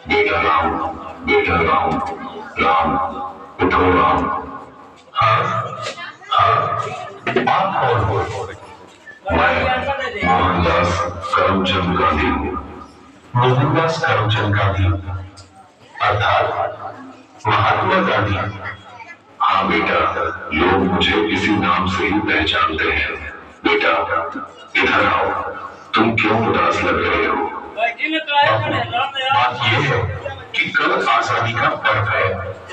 बेटा राम, बेटा राम, राम उठो राम। हाँ हाँ, आप कौन हो? मैं मोहनदास करमचंद गांधी हूँ। मोहनदास करमचंद गांधी अर्थात महात्मा गांधी। हाँ बेटा, लोग मुझे इसी नाम से ही पहचानते हैं। बेटा इधर आओ, तुम क्यों उदास लग रहे हो? बात यह है कि कल आजादी का पर्व है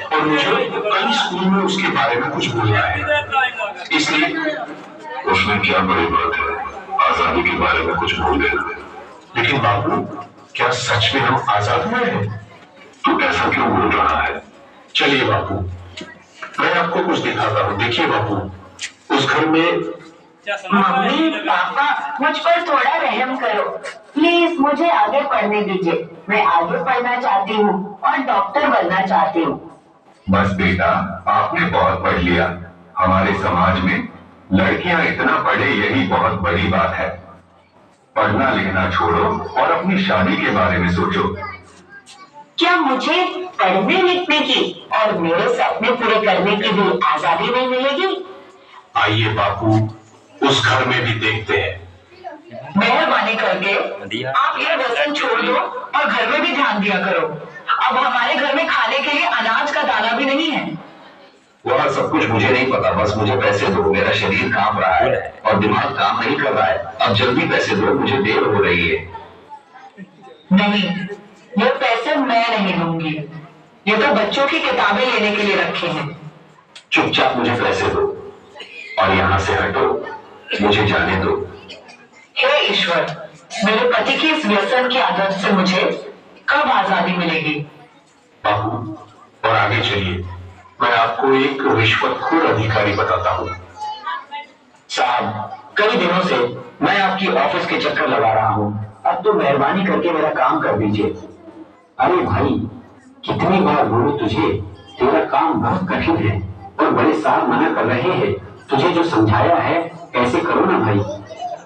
और मुझे कल स्कूल में उसके बारे में कुछ बोलना है, इसलिए। उसमें क्या बड़ी बात है, आजादी के बारे में कुछ बोल देना। लेकिन बाबू, क्या सच में हम आजाद हुए हैं? तू ऐसा क्यों बोल रहा है? चलिए बाबू, मैं आपको कुछ दिखाता हूँ। देखिए बाबू, उस घर में। मम्मी पापा, मुझ पर थोड़ा रहम करो प्लीज, मुझे आगे पढ़ने दीजिए। मैं आगे पढ़ना चाहती हूँ और डॉक्टर बनना चाहती हूँ। बस बेटा, आपने बहुत पढ़ लिया। हमारे समाज में लड़कियां इतना पढ़े, यही बहुत बड़ी बात है। पढ़ना लिखना छोड़ो और अपनी शादी के बारे में सोचो। क्या मुझे पढ़ने लिखने की और मेरे सपने पूरे करने की भी आजादी नहीं मिलेगी? आइए बापू, उस घर में भी देखते हैं। मेहरबानी करके आप ये व्यसन छोड़ दो और घर में भी ध्यान दिया करो। अब हमारे घर में खाने के लिए अनाज का दाना भी नहीं है। वह सब कुछ मुझे नहीं पता, बस मुझे पैसे दो। मेरा शरीर कांप रहा है और दिमाग काम नहीं कर रहा है। अब जल्दी पैसे दो, मुझे देर हो रही है। नहीं, ये पैसे मैं नहीं दूंगी। ये तो बच्चों की किताबें लेने के लिए रखे हैं। चुपचाप मुझे पैसे दो और यहाँ से हटो, मुझे जाने दो। हे ईश्वर, मेरे पति की इस व्यसन की आदत से मुझे कब आजादी मिलेगी? बाबू, और आगे चलिए, मैं आपको एक रिश्वतखोर अधिकारी बताता हूँ। साहब, कई दिनों से मैं आपकी ऑफिस के चक्कर लगा रहा हूँ, अब तो मेहरबानी करके मेरा काम कर दीजिए। अरे भाई, कितनी बार बोलूं तुझे, तेरा काम बहुत कठिन है और बड़े साहब मना कर रहे हैं। तुझे जो समझाया है ऐसे करो ना भाई।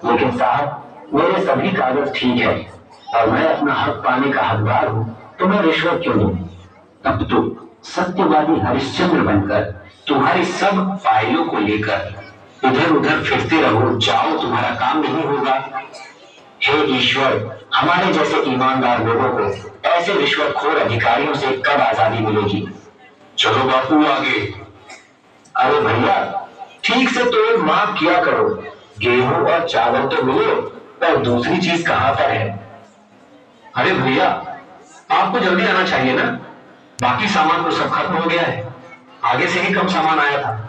लेकिन साहब, मेरे सभी कागज ठीक है और मैं अपना हक पाने का हकदार हूँ, तो मैं रिश्वत क्यों दूं? अब तो सत्यवादी हरिश्चंद्र बनकर तुम्हारी सब फाइलों को लेकर इधर उधर फिरते रहो, जाओ, तुम्हारा काम नहीं होगा। हे ईश्वर, हमारे जैसे ईमानदार लोगों को ऐसे रिश्वतखोर अधिकारियों से कब आजादी मिलेगी? चलो बापू आगे। अरे भैया, ठीक से तो माफ किया करो। गेहूं और चावल तो मिले, पर दूसरी चीज कहाँ पर है? अरे भैया, आपको जल्दी आना चाहिए ना। बाकी सामान तो सब खत्म हो गया है। आगे से ही कम सामान आया था,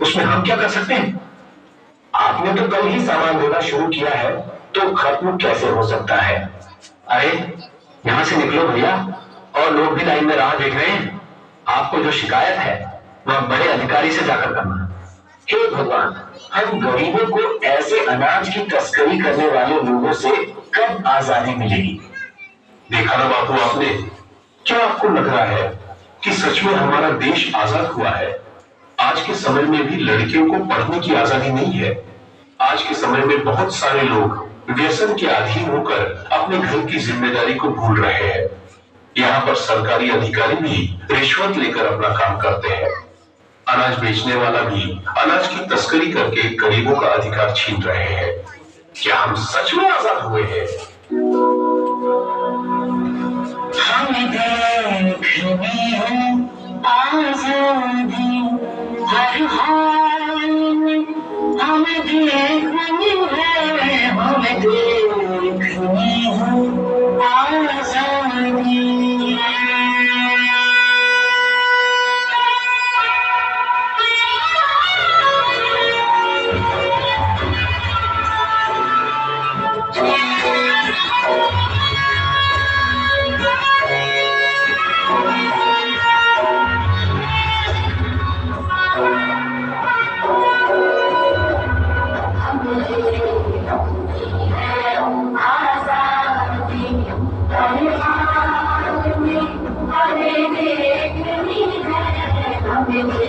उसमें हम क्या कर सकते हैं? आपने तो कल ही सामान देना शुरू किया है, तो खत्म कैसे हो सकता है? अरे यहाँ से निकलो भैया, और लोग भी लाइन में राह देख रहे हैं। आपको जो शिकायत है वह बड़े अधिकारी से जाकर करना। हे भगवान, हम गरीबों को ऐसे अनाज की तस्करी करने वाले लोगों से कब आजादी मिलेगी? देखा ना बापू आपने, क्या आपको लग रहा है कि सच में हमारा देश आजाद हुआ है? आज के समय में भी लड़कियों को पढ़ने की आजादी नहीं है। आज के समय में बहुत सारे लोग व्यसन के अधीन होकर अपने घर की जिम्मेदारी को भूल रहे हैं। यहाँ पर सरकारी अधिकारी भी रिश्वत लेकर अपना काम करते हैं। अनाज बेचने वाला भी अनाज की तस्करी करके गरीबों का अधिकार छीन रहे हैं। क्या हम सच में आजाद हुए हैं? हमें देखनी है आजादी हर हाल में, हमें देखनी है, हमें देखनी है आजादी। आजादी